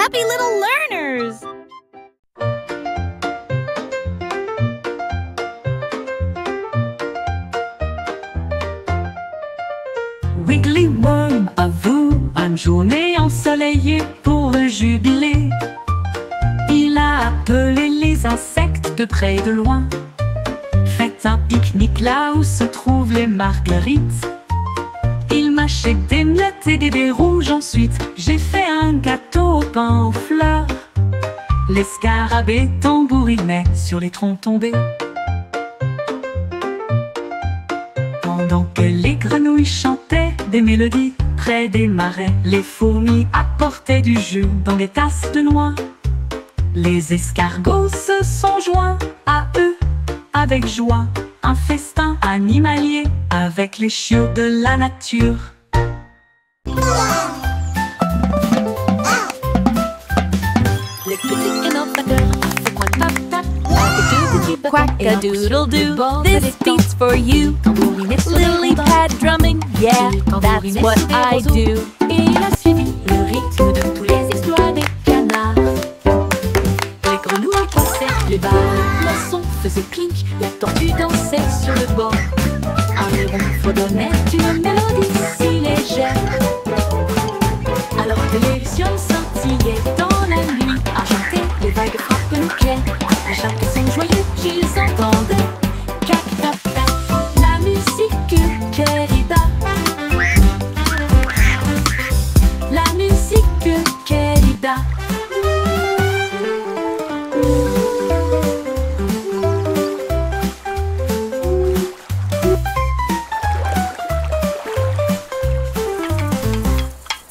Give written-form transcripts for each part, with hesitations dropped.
happy little learners! Wiggly Worm, à vous, une journée ensoleillée pour le jubilé. Il a appelé les insectes de près et de loin. Faites un pique-nique là où se trouvent les marguerites. Il mâchait des miettes et des baies rouges. Ensuite, j'ai fait un gâteau au pain aux fleurs. Les scarabées tambourinaient sur les troncs tombés. Pendant que les grenouilles chantaient des mélodies près des marais, les fourmis apportaient du jus dans des tasses de noix. Les escargots se sont joints à eux avec joie. Un festin animalier avec les chiots de la nature. Les petits innovateurs se pointent tap-tap avec deux petits bâtons Quack-a-doodle-doo, This beat's for you. Lily pad drumming, yeah, that's what I do. Et il a suivi le rythme de tous les exploits des canards. Les grenouilles passaient, les balles, les poissons faisaient clink, la tortue dansait sur le bord. Un héron fredonnait une mélodie si légère. Alors que les lucioles scintillaient dans la nuit argentée, les vagues frappent le clair. À chaque son joyeux qu'ils entendent, cac-tap-tap, la musique querida. La musique querida.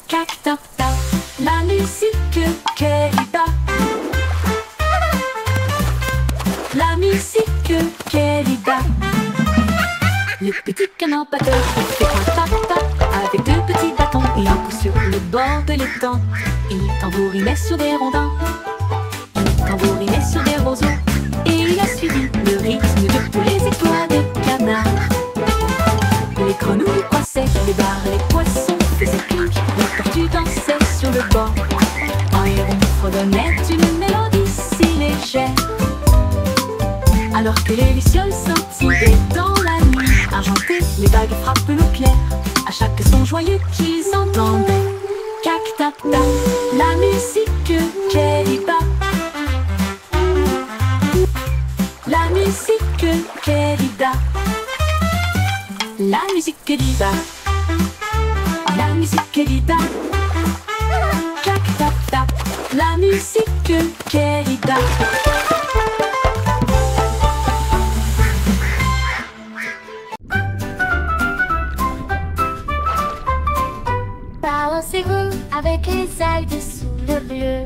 Cac-tap-tap, la musique querida. La musique querida. Le petit canard batteur fait un tap-tap avec deux petits bâtons et un coup sur le bord de l'étang. Il tambourinait sur des rondins, il tambourinait sur des roseaux, et il a suivi le rythme de tous les étoiles de canard. Les grenouilles croissaient, les barres, les poissons faisaient clink, les tortues dansaient sur le bord. Un héron fredonnait une mélodie si légère. Alors que les lucioles scintillaient dans la nuit argentée, les vagues frappent le clair. À chaque son joyeux qu'ils entendent, cac-tap-tap, la musique querida. La musique querida. La musique querida. La musique querida. Cac-tap-tap, la musique querida. Balancez-vous avec les algues sous le bleu.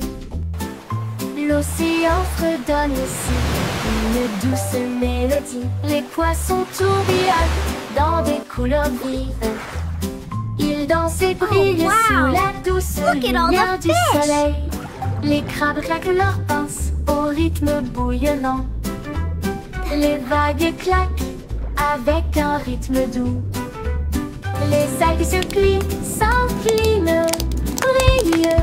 L'océan fredonne aussi une douce mélodie. Les poissons tourbillonnent dans des couleurs vives. Ils dansent et brillent sous la douce lumière du soleil. Les crabes claquent leurs pinces au rythme bouillonnant. Les vagues claquent avec un rythme doux. Les algues se plient, s'inclinent, brillent.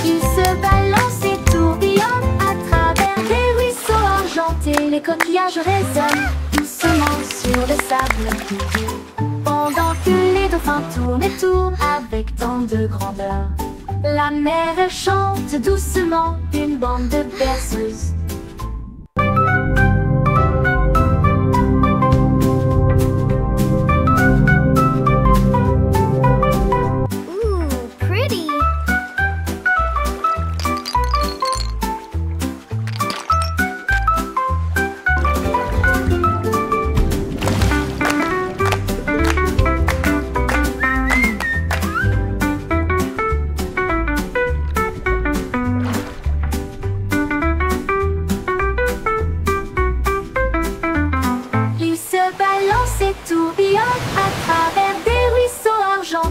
Ils se balancent et tourbillonnent à travers des ruisseaux argentés. Les coquillages résonnent doucement sur le sable, pendant que les dauphins tournent et tournent avec tant de grandeur. La mer chante doucement une bande de berceuses.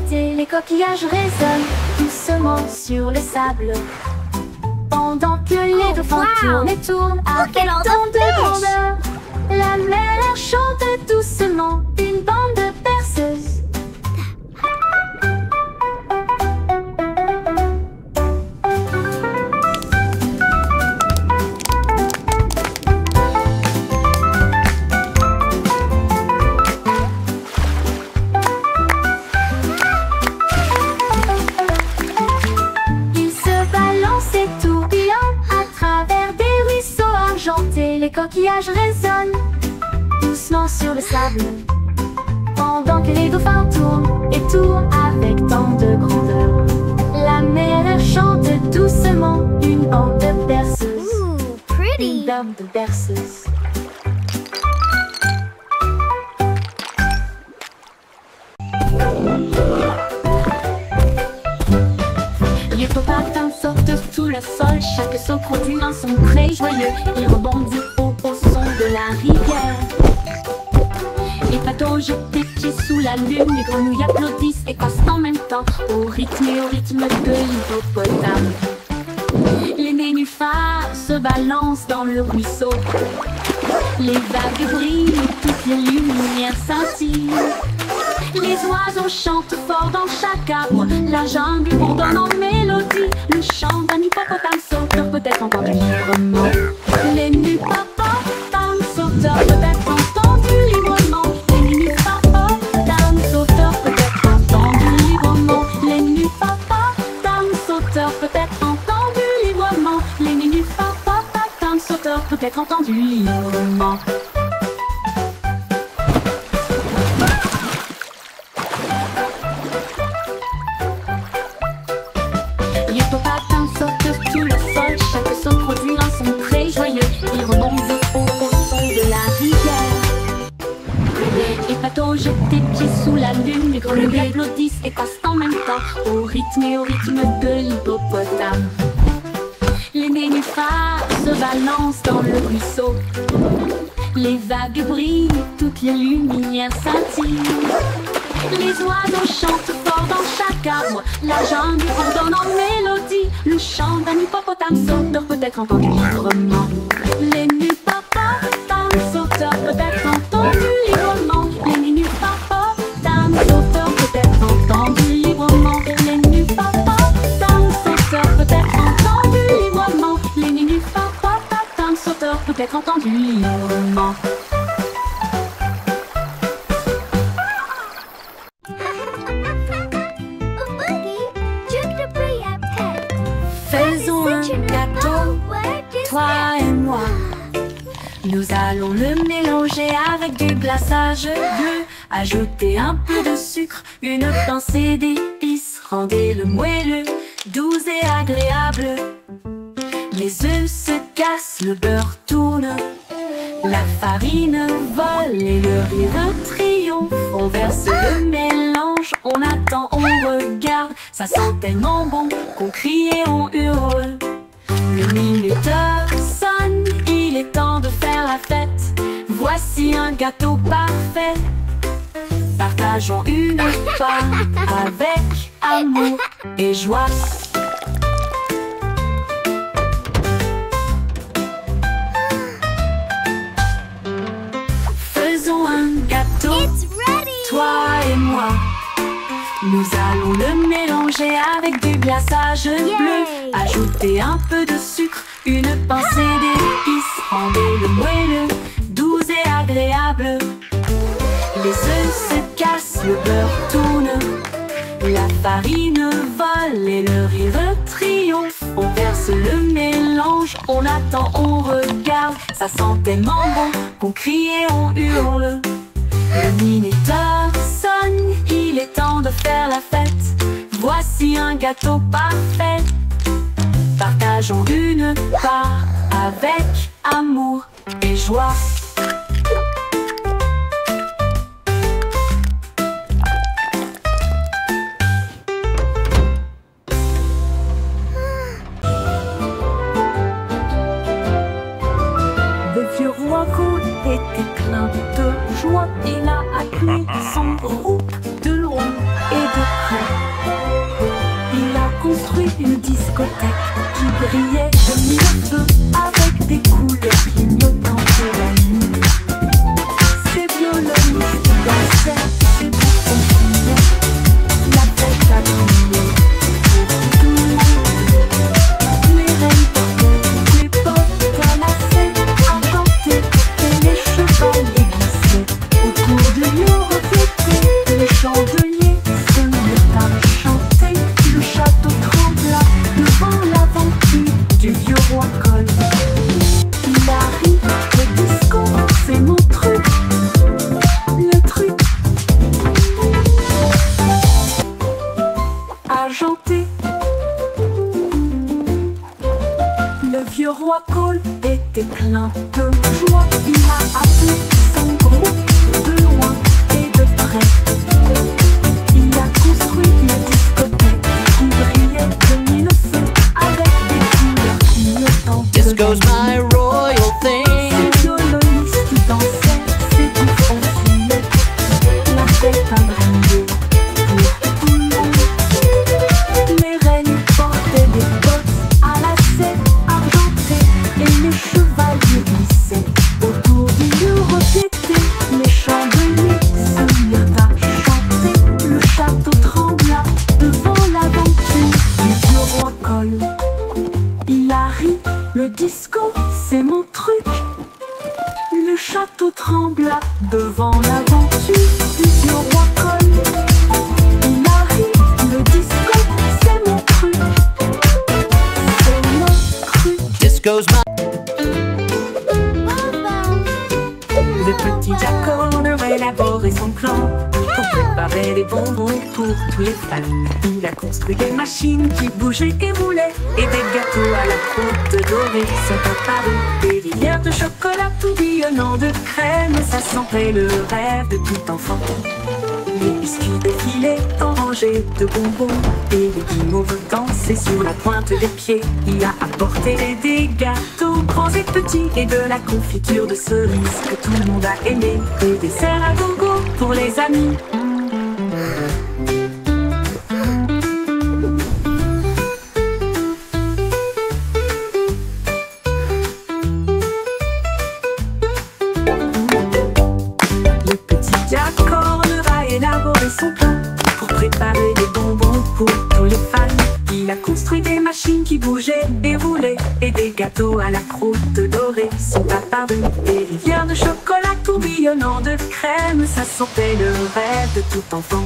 Les coquillages résonnent doucement sur le sable, pendant que les dauphins tournent et tournent avec tant de grandeur. La mer chante doucement une bande de berceuses. coquillages résonnent doucement sur le sable, pendant que les dauphins tournent et tournent avec tant de grandeur. La mer chante doucement une bande de berceuses. Ooh, pretty. Une bande de berceuses. L'hippopotame saute sous le sol, chaque saut produit un son très joyeux. Il rebondit au son de la rivière. Les patos jettent des pieds sous la lune, les grenouilles applaudissent et passent en même temps au rythme de l'hippopotame. Les nénuphars se balancent dans le ruisseau, les vagues brillent et toutes les lumières scintillent. Les oiseaux chantent fort dans chaque arbre, la jungle bourdonne en mélodie. Le chant d'un hippopotame sauteur peut être entendu librement. Les hippopotames sauteurs peut être entendu librement. Les hippopotames sauteurs peut être entendu librement. Les hippopotames sauteurs peut être entendu librement. Les hippopotames sauteurs peut être entendu librement. L'hippopotame saute sous le sol, chaque saut produit un son très joyeux. Il rebondit au son de la rivière. Les patos jettent des pieds sous la lune, les grenouilles applaudissent et passent en même temps au rythme de l'hippopotame. Les nénuphars se balancent dans le ruisseau, les vagues brillent, toutes les lumières scintillent. Les oiseaux chantent fort dans chaque arbre, la jungle bourdonne en mélodie. Le chant d'un hippopotame sauteur peut être entendu librement. Les hippopotames sauteurs peut être entendu librement. Les hippopotames sauteurs peut être entendu librement. Les hippopotames sauteurs peut être entendu librement. Les hippopotames sauteurs peut être entendu librement. Faisons un gâteau, toi et moi. Nous allons le mélanger avec du glaçage bleu. Ajouter un peu de sucre, une pincée d'épices. Rendez-le moelleux, doux et agréable. Les œufs se cassent, le beurre tourne, la farine vole et le rire triomphe. On verse le mélange, on attend, on regarde. Ça sent tellement bon qu'on crie et on hurle. Le minuteur sonne, il est temps de faire la fête. Voici un gâteau parfait. Partageons une part avec amour et joie. Faisons un gâteau, toi et moi. Nous allons le mélanger avec du glaçage bleu. Ajouter un peu de sucre, une pincée d'épices. Rendez-le moelleux, doux et agréable. Les œufs se cassent, le beurre tourne, la farine vole et le rire triomphe. On verse le mélange, on attend, on regarde. Ça sent tellement bon qu'on crie et on hurle. Le minuteur sonne, il est temps de faire la fête. Voici un gâteau parfait. Partageons une part avec amour et joie. Le vieux roi Gaud était plein de joie. Il a appelé son groupe de loin et de près. Il a construit une discothèque qui brillait de mille feux avec des couleurs clignotantes de la nuit. Ses violonistes dansaient, ses bouffons criaient. La fête a crié pour tout le monde. Les reines portaient, les portes canassaient à chanter et les chevaliers glissaient. Autour de nous revêtés, les chandeliers se mirent à chanter. Le château trembla devant l'aventure du vieux roi Gaud. argentée. Le vieux roi Cole était plein de joie. Il a appelé son groupe de loin et de près. Il a construit une discothèque qui brillait de mille feux avec des couleurs clignotantes. Disco's my royal thing. Ces violonistes dansaient, ces bouffons fumaient. La fête a brillé pour tout le monde. Les reines portaient des bottes à la scène argentée et les chevaliers glissaient autour du mur repiété. Les chandeliers se mirent à chanter. Le château trembla devant l'aventure du vieux roi Cole. Il a ri, le disco c'est mon truc. Le château trembla devant l'aventure du vieux roi Cole. Il a ri, le disco c'est mon truc. C'est mon truc. Disco's my. Le petit Jack Horner élaborait son plan pour préparer les bonbons pour tous les fans. Il a construit des machines qui bougeaient et roulaient et des gâteaux à la croûte dorée sont apparus. Des rivières de chocolat tourbillonnant de crème, ça sentait le rêve de tout enfant. Les biscuits défilaient en rangées de bonbons et les guimauves dansaient sur la pointe des pieds. Il a apporté des gâteaux grands et petits et de la confiture de cerises que tout le monde a aimé. Des desserts à gogo pour les amis. Le petit Jack Horner a élaboré son plan pour préparer des bonbons pour tous les fans. Il a construit des machines qui bougeaient et roulaient et des gâteaux à la croûte dorée sont apparus. Des rivières de chocolat tourbillonnant de crème, ça sentait le rêve de tout enfant.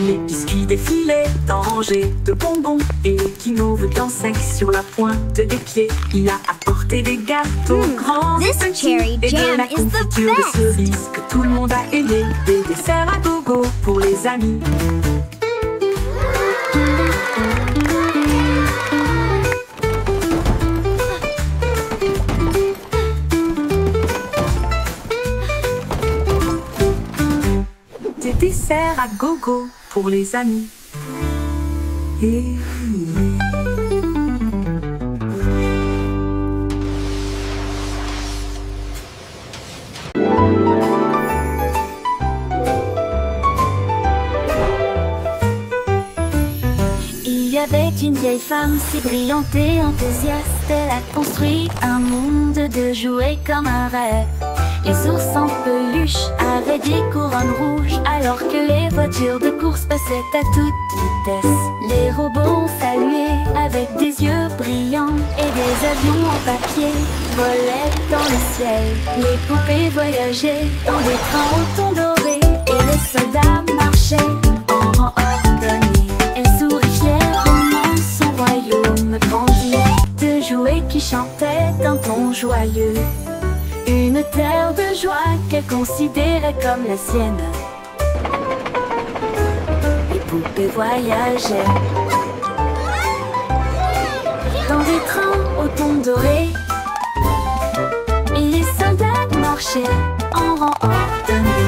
Les biscuits défilaient en rangées de bonbons et les guimauves dansaient sur la pointe des pieds. Il a apporté des gâteaux grands et this petits cherry et de jam la is the confiture de best. cerises que tout le monde a aimé. Des desserts à gogo pour les amis. Des desserts à gogo pour les amis. Il y avait une vieille femme si brillante et enthousiaste. Elle a construit un monde de jouets comme un rêve. Les ours en peluche avaient des couronnes rouges, alors que les voitures de course passaient à toute vitesse. Les robots ont salué avec des yeux brillants et des avions en papier volaient dans le ciel. Les poupées voyageaient dans des trains au ton doré et les soldats marchaient en rang ordonné. Elle sourit fièrement, son royaume grandit de jouets qui chantaient d'un ton joyeux. Une terre de joie qu'elle considérait comme la sienne. Les poupées voyageaient dans des trains au ton doré et les soldats marchaient en rang ordonné.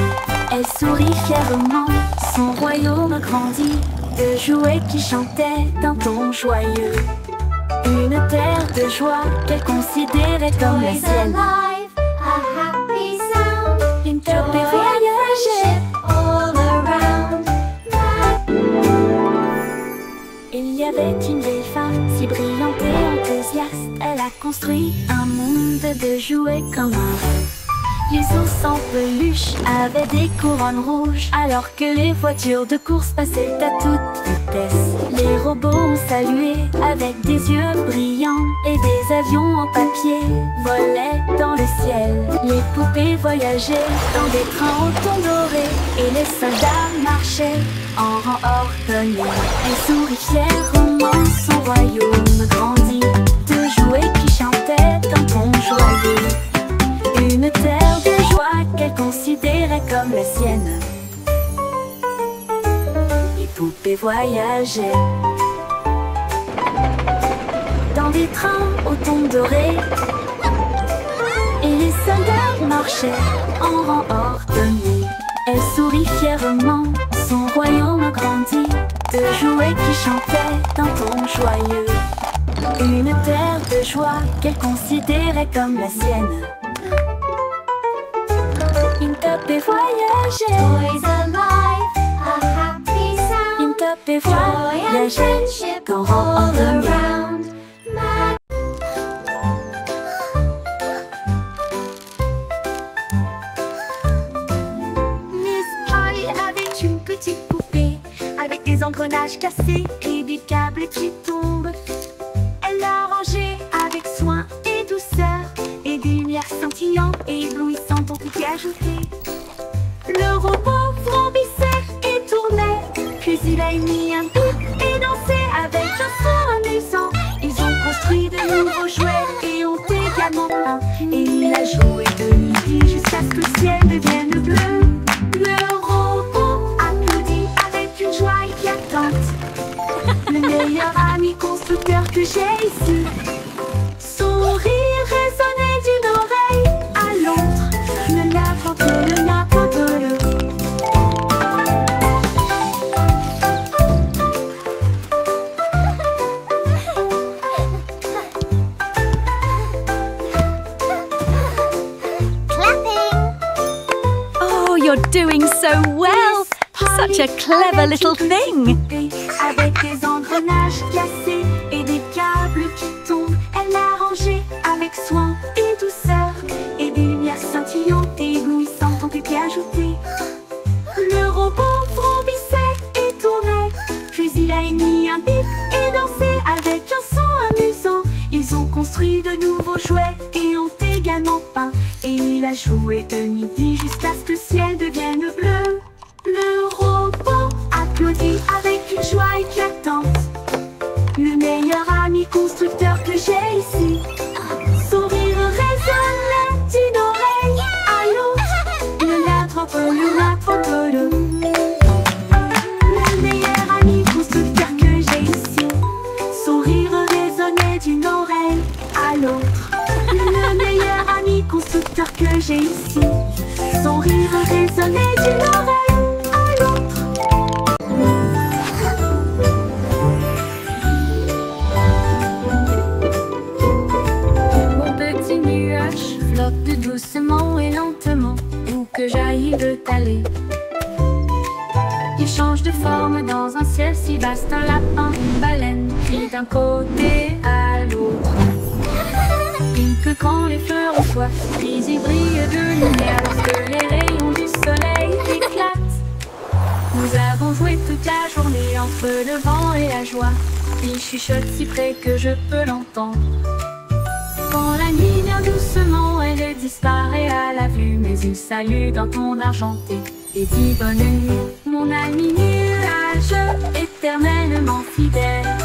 Elle sourit fièrement, son royaume grandit de jouets qui chantaient d'un ton joyeux. Une terre de joie qu'elle considérait comme la sienne. Une poupée voyageait all around. Il y avait une vieille femme si brillante et enthousiaste. Elle a construit un monde de jouets comme un rêve. Les ours en peluche avaient des couronnes rouges, alors que les voitures de course passaient à toute vitesse. Les robots ont salué avec des yeux brillants et des avions en papier volaient dans le ciel. Les poupées voyageaient dans des trains au ton doré et les soldats marchaient en rang ordonné. Elle sourit fièrement, son royaume grandit de jouets qui chantaient d'un ton joyeux. Une terre de joie qu'elle considérait comme la sienne. Les poupées voyageaient dans des trains aux tons dorés, et les soldats marchaient en rang ordonné. Elle sourit fièrement, son royaume grandit, de jouets qui chantaient d'un ton joyeux. Une terre de joie qu'elle considérait comme la sienne. Une poupée voyageait, Toys alive, a happy sound. une poupée Joy and voyageait friendship d'un rang all ordonné. around. Miss Polly avait une petite poupée avec des engrenages cassés et des câbles qui tombent. Elle l'a rangée avec soin et douceur, et des lumières scintillantes et éblouissantes ont été ajoutées. Le robot vrombissait et tournait, puis il a mis un bip et dansé avec un son amusant. Ils ont construit de nouveaux jouets et ont également peint. Et il a joué de midi jusqu'à ce que le ciel devienne bleu. Le robot applaudit avec une joie éclatante. Le meilleur ami constructeur que j'ai ici. Son rire résonnait d'une oreille à l'autre. Le n'importe le n'importe le. Oh, you're doing so well. Such a clever little thing. Avec des engrenages cassés et des câbles qui tombent, elle l'a rangé avec soin et douceur, et des lumières scintillantes et éblouissantes ont été ajoutées. Le robot vrombissait et tournait, puis il a émis un bip et dansé avec un son amusant. Ils ont construit de nouveaux jouets et ont également peint, et il a joué de midi jusqu'à ce que le ciel devienne bleu. Le robot applaudit avec une joie éclatante. Le meilleur ami constructeur que j'ai ici. Son rire résonnait d'une oreille à l'autre. Le n'importe le. Le meilleur ami constructeur que j'ai ici. Son rire résonnait d'une oreille à l'autre. Le meilleur ami constructeur que j'ai ici. Son rire résonnait d'une oreille. Flotte doucement et lentement, où que j'aille il veut aller. Il change de forme dans un ciel si vaste, un lapin, une baleine, puis d'un côté à l'autre. Il pleut quand les fleurs ont soif, puis il brille de lumière lorsque les rayons du soleil éclatent. Nous avons joué toute la journée entre le vent et la joie. Il chuchote si près que je peux l'entendre. Quand la nuit vient doucement, elle disparaît à la vue, mais il salue d'un ton argenté et dit bonne nuit, mon ami nuage, éternellement fidèle.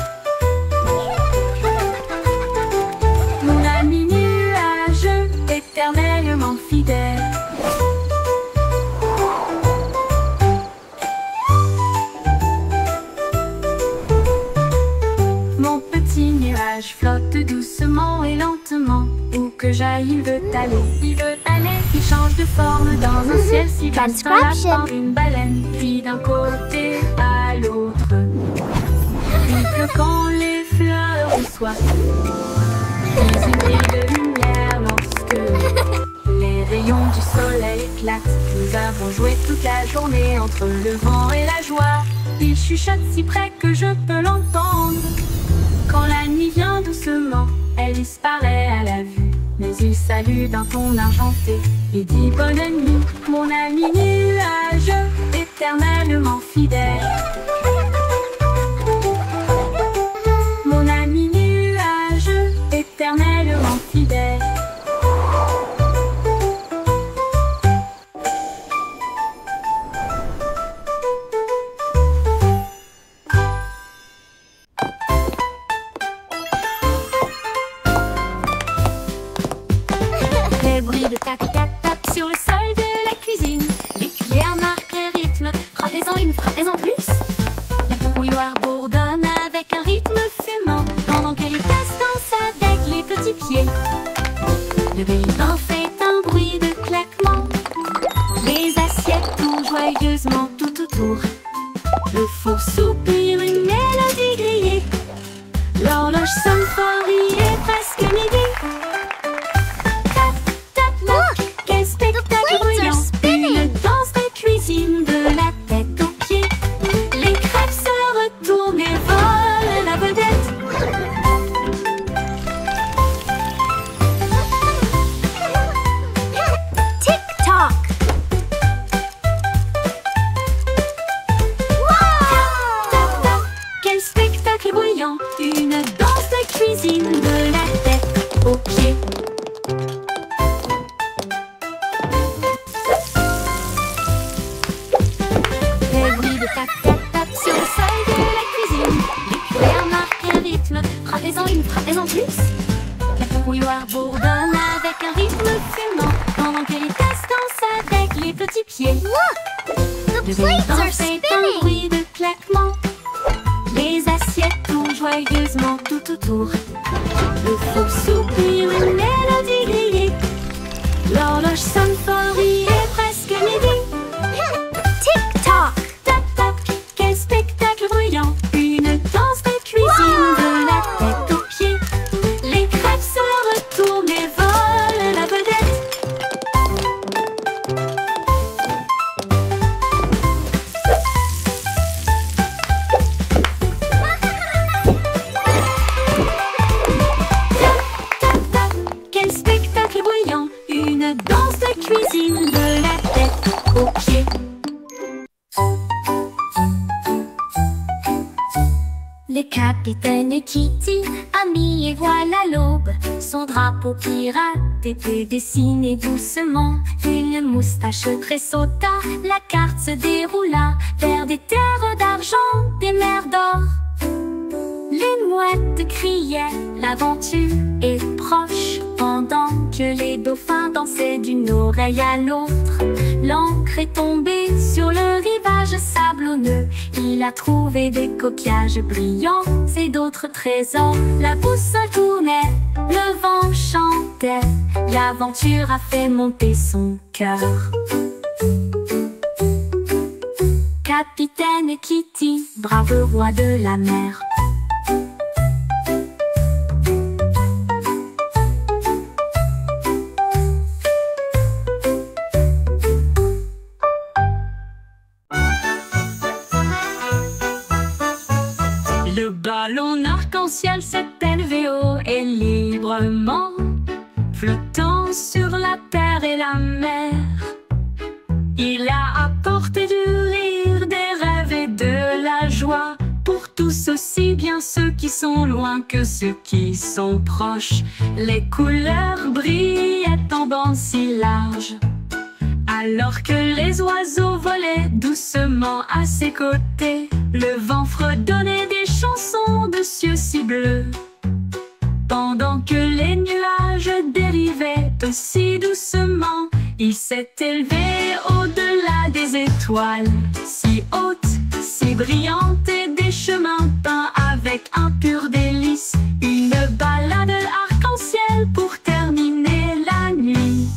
Mon ami nuage, éternellement fidèle. Mon petit nuage flotte doucement et lentement, où que j'aille il veut aller. Il veut aller, il change de forme dans un ciel si vaste, un lapin, une baleine, puis d'un côté à l'autre. Il pleut quand les fleurs ont soif, puis il brille de lumière lorsque les rayons du soleil éclatent. Nous avons joué toute la journée entre le vent et la joie. Il chuchote si près que je peux l'entendre. Quand la nuit vient doucement, elle disparaît à la vue, mais il salue d'un ton argenté et dit bonne nuit, mon ami nuage, éternellement fidèle. Mon ami nuage, éternellement fidèle. Les bruits de tac-tac-tac sur le sol de la cuisine. Les cuillères marquent le rythme. Frappez-en une, frappez-en plus. La spectacle bruyant, une danse de cuisine de la tête aux pieds. Les bruits de tap tap tap sur le seuil de la cuisine. Les cuillères marquent un rythme, frappez-en une, frappez-en plus. La bouilloire bourdonne avec un rythme fumant, pendant que les tasses dansent avec les petits pieds. Look, the plates are C'est un spinning. bruit de claquement. Les assiettes tournent joyeusement tout autour. Le four soupire une mélodie grillée. L'horloge sonne fort, il est presque midi. Tick-tock. Tap tap, quel spectacle bruyant. Une danse de cuisine de la tête aux pieds. Les crêpes se retournent et volent la vedette. Tap tap, quel spectacle bruyant. Une danse de cuisine de la tête aux pieds. Le capitaine Kitty a mis et voilà l'aube. Son drapeau pirate était dessiné doucement. Une moustache tressauta, la carte se déroula vers des terres d'argent, des mers d'or. Les mouettes criaient, l'aventure est proche, pendant que les dauphins dansaient d'une oreille à l'autre. L'ancre est tombée sur le rivage sablonneux. Il a trouvé des coquillages brillants et d'autres trésors. La boussole tournait, le vent chantait. L'aventure a fait monter son cœur. Capitaine Kitty, brave roi de la mer. Le ballon arc-en-ciel s'est élevé haut et librement, flottant sur la terre et la mer. Il a apporté du rire, des rêves et de la joie pour tous, aussi bien ceux qui sont loin que ceux qui sont proches. Les couleurs brillaient en bandes si larges, alors que les oiseaux volaient doucement à ses côtés. Le vent fredonnait des chansons de cieux si bleus, pendant que les nuages dérivaient aussi doucement. Il s'est élevé au-delà des étoiles, si hautes, si brillantes, et des chemins peints avec un pur délice. Une balade arc-en-ciel pour terminer la nuit.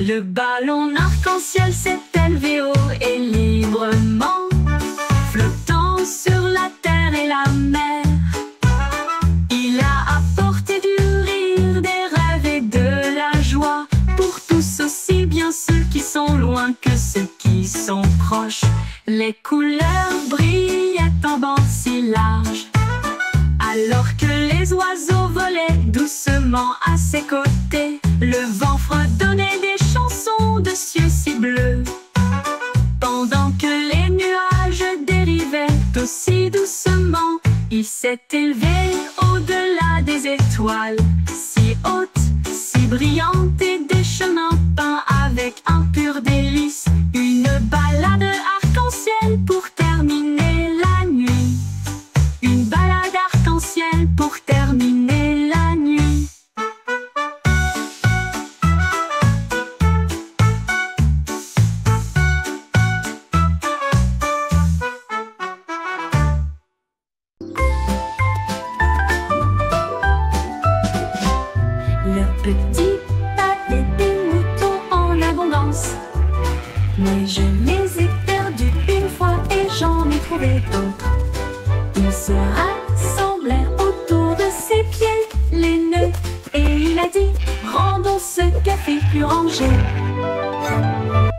Le ballon arc-en-ciel s'est élevé haut et librement, flottant sur la terre et la mer. Il a apporté du rire, des rêves et de la joie pour tous, aussi bien ceux qui sont loin que ceux qui sont proches. Les couleurs brillaient en bandes si larges, alors que les oiseaux volaient doucement à ses côtés. Le vent fredonnait des chansons de cieux si bleus, pendant que les nuages dérivaient aussi doucement. Il s'est élevé au-delà des étoiles, si hautes, si brillantes, et des chemins peints avec un pur délice. Une balade arc-en-ciel pour terminer la nuit. Une balade arc-en-ciel pour terminer la nuit. Le petit pâté des moutons en abondance, mais je les ai perdus une fois et j'en ai trouvé d'autres. Ils se rassemblèrent autour de ses pieds, les nœuds, et il a dit: rendons ce café plus rangé.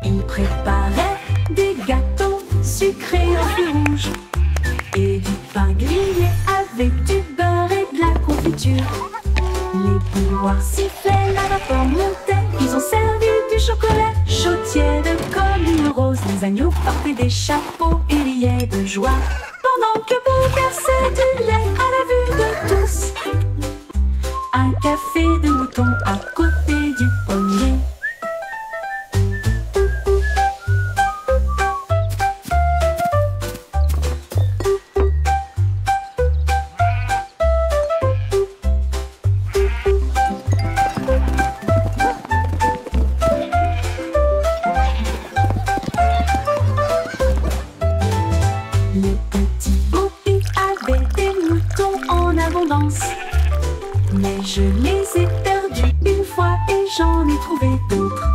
Il préparait des gâteaux sucrés au feu rouge et du pain grillé avec du beurre et de la confiture. Les bouilloires sifflaient, la vapeur montait. Ils ont servi du chocolat chaud tiède comme une rose. Les agneaux portaient des chapeaux et riaient de joie pendant que bouleversait du lait à la vue de tous. Un café de mouton à côté du pommier. Le petit Bobby avait des moutons en abondance, mais je les ai perdus une fois et j'en ai trouvé d'autres.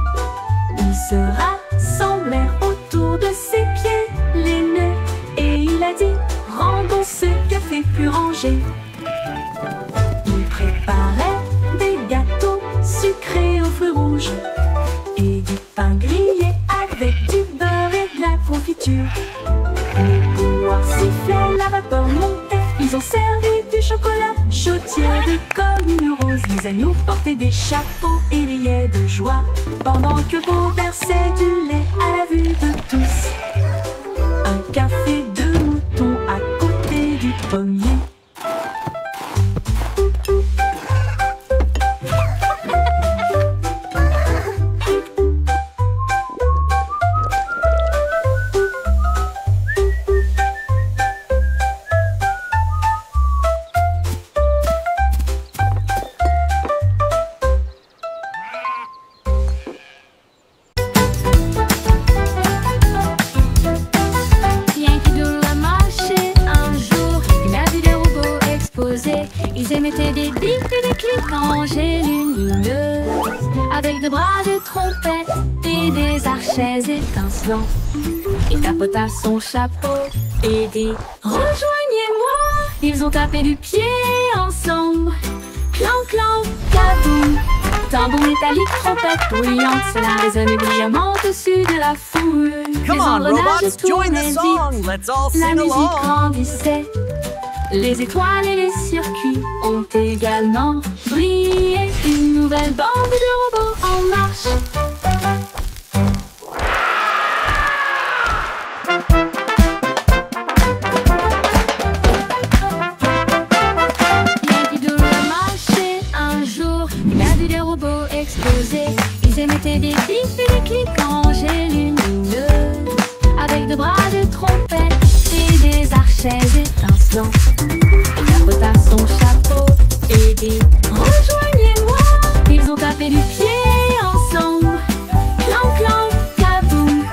Ils se rassemblèrent autour de ses pieds, les nœuds, et il a dit: rendons ce café plus rangé. Il préparait des gâteaux sucrés au feu rouge et du pain grillé avec du beurre et de la confiture. Les bouilloires sifflaient, la vapeur montait. Ils ont servi du chocolat chaud tiède comme une rose. Les agneaux portaient des chapeaux et riaient de joie pendant que Beau versait du lait à la vue de tous. Un café de mouton à côté du pommier. Ils émettaient des bips et des clics rangés lumineux, avec de bras de trompette et des archets étincelants. Il tapota son chapeau et dit: rejoignez-moi. Ils ont tapé du pied ensemble. Clan, clan, kaboum. Tambour métallique, trompette bruyante, cela résonnait brillamment au-dessus de la foule. Come on, robots, join the song. Let's all La sing musique along. grandissait. Les étoiles et les circuits ont également brillé. Une nouvelle bande de robots en marche. Bien qu'il doit marcher un jour, il a vu des robots exploser. Ils émettaient des bips et des clics rangés lumineux, avec de bras de trompette et des archets étincelants. Il tapota son chapeau et dit: rejoignez-moi. Ils ont tapé du pied ensemble. Clan, clan, kaboum.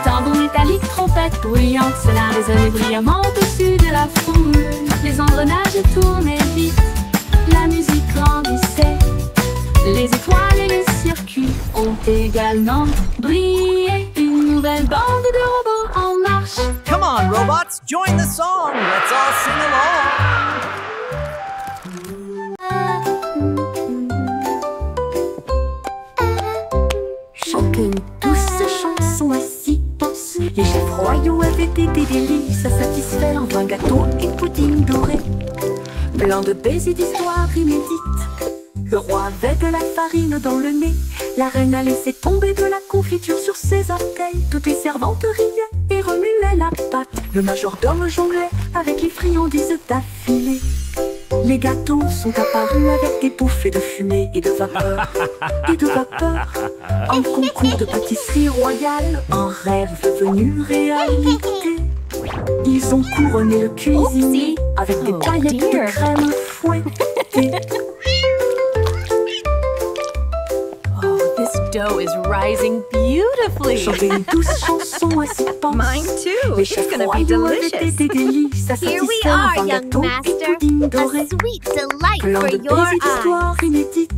Tambour métallique, trompette bruyante, cela résonnait brillamment au-dessus de la foule. Les engrenages tournaient vite, la musique grandissait. Les étoiles et les circuits ont également brillé. Une nouvelle bande de robots en marche. Come on, robots, join the song. Let's all sing along. Chacune tous ces chansons à six penses. Les chefs royaux avaient été des délices à satisfaire. Un gâteau et pudding doré, plein de baisers d'histoires inédites. Le roi avait de la farine dans le nez. La reine a laissé tomber de la confiture sur ses orteils. Toutes les servantes riaient et remuaient la pâte. Le majordome jonglait avec les friandises d'affilée. Les gâteaux sont apparus avec des bouffées de fumée et de vapeur. Et de vapeur. Un concours de pâtisserie royale, un rêve devenu réalité. Ils ont couronné le cuisinier avec des paillettes de crème fouettée. This dough is rising beautifully. Chanter une douce chanson à six penses. Mine too. Les It's chefs gonna be royaux avaient été delicious. des délices à Here we satisfaire. are, Un young gâteau et master. pudding doré, A sweet delight plein for de your baisers eyes. d'histoires inédites.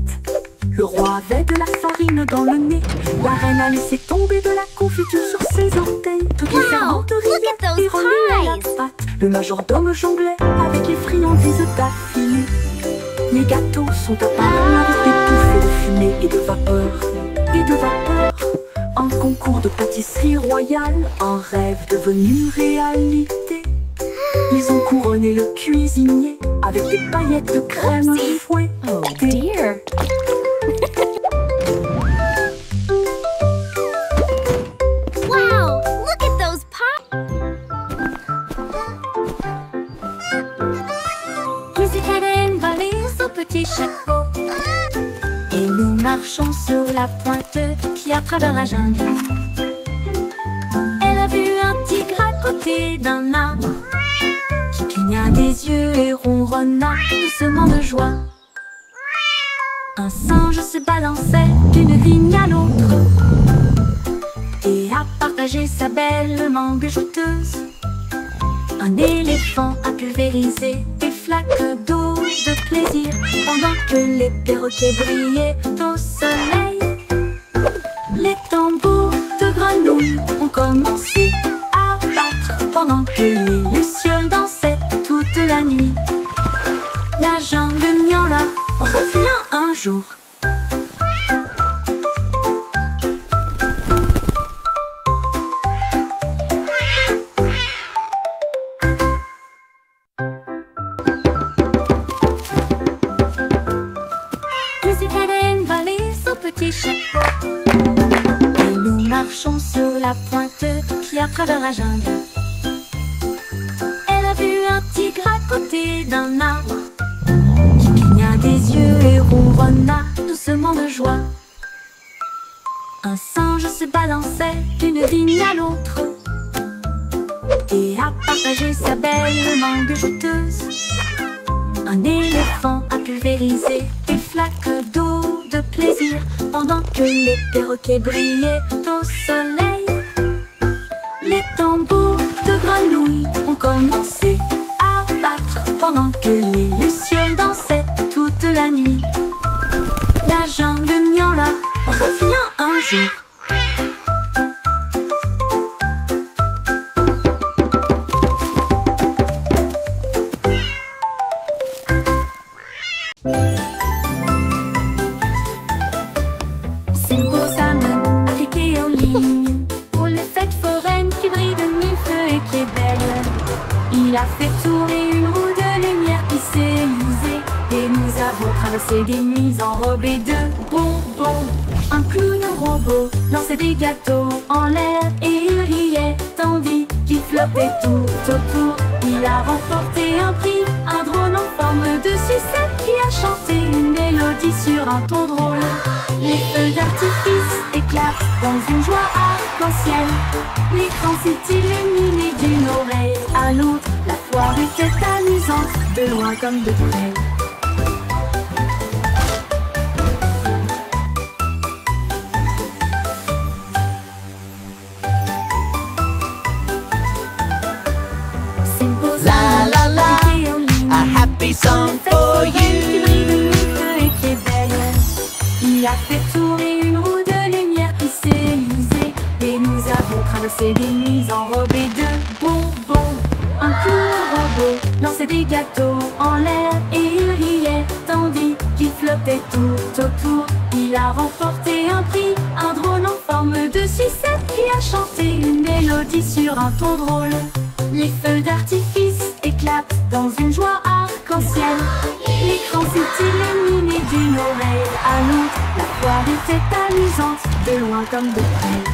Le roi avait de la farine dans le nez. La reine a laissé tomber de la confiture sur ses orteils. Toutes les Wow, servantes look riaient at those et remuaient la pies. pâte. Le majordome jonglait avec les friandises d'affilée. Les gâteaux sont apparus avec des bouffées de fumée et de vapeur, un concours de pâtisserie royale, un rêve devenu réalité. Ils ont couronné le cuisinier avec des paillettes de crème fouettée. Oh dear. Wow, look at those pots. Musique Hélène va les au petit chapeau. Et nous marchons sur la pointe qui a travers la jungle. Elle a vu un tigre à côté d'un arbre qui cligna des yeux et ronronna doucement de joie. Un singe se balançait d'une vigne à l'autre et a partagé sa belle mangue jouteuse. Un éléphant a pulvérisé des flaques d'eau de plaisir pendant que les perroquets brillaient au soleil. Les tambours de grenouilles ont commencé à battre pendant que les lucioles dansaient toute la nuit. La jungle miaula revient un jour. Petit chapeau. Et nous marchons sur la pointe qui a travers la jungle. Elle a vu un tigre à côté d'un arbre qui cligna des yeux et ronronna doucement de joie. Un singe se balançait d'une vigne à l'autre et a partagé sa belle mangue jouteuse. Un éléphant a pulvérisé des flaques d'eau de plaisir pendant que les perroquets brillaient au soleil. Les tambours de grenouilles ont commencé à battre pendant que les lucioles dansaient toute la nuit. La jungle miaula revient un jour. Il a fait tourner une roue de lumière qui s'est usée et nous avons traversé des nuits enrobées de bonbons. Un clown robot lançait des gâteaux en l'air et il riait tandis qu'il flottait tout autour. Il a remporté un prix, un drone en forme de sucette qui a chanté une mélodie sur un ton drôle. Les feux d'artifice éclatent dans une joie arc-en-ciel. L'écran s'est illuminé d'une oreille à l'autre. La foire était amusante, de loin comme de près. La la la, a happy song for you. Il a fait tourner une roue de lumière qui s'est usée et nous avons traversé des nuits enrobées de bonbons. Un clown robot lançait des gâteaux en l'air et il riait tandis qu'il flottait tout autour. Il a remporté un prix, un drone en forme de sucette qui a chanté une mélodie sur un ton drôle. Les feux d'artifice éclatent dans une joie arc-en-ciel. L'écran s'est illuminé d'une oreille à l'autre. La foire était amusante, de loin comme de près.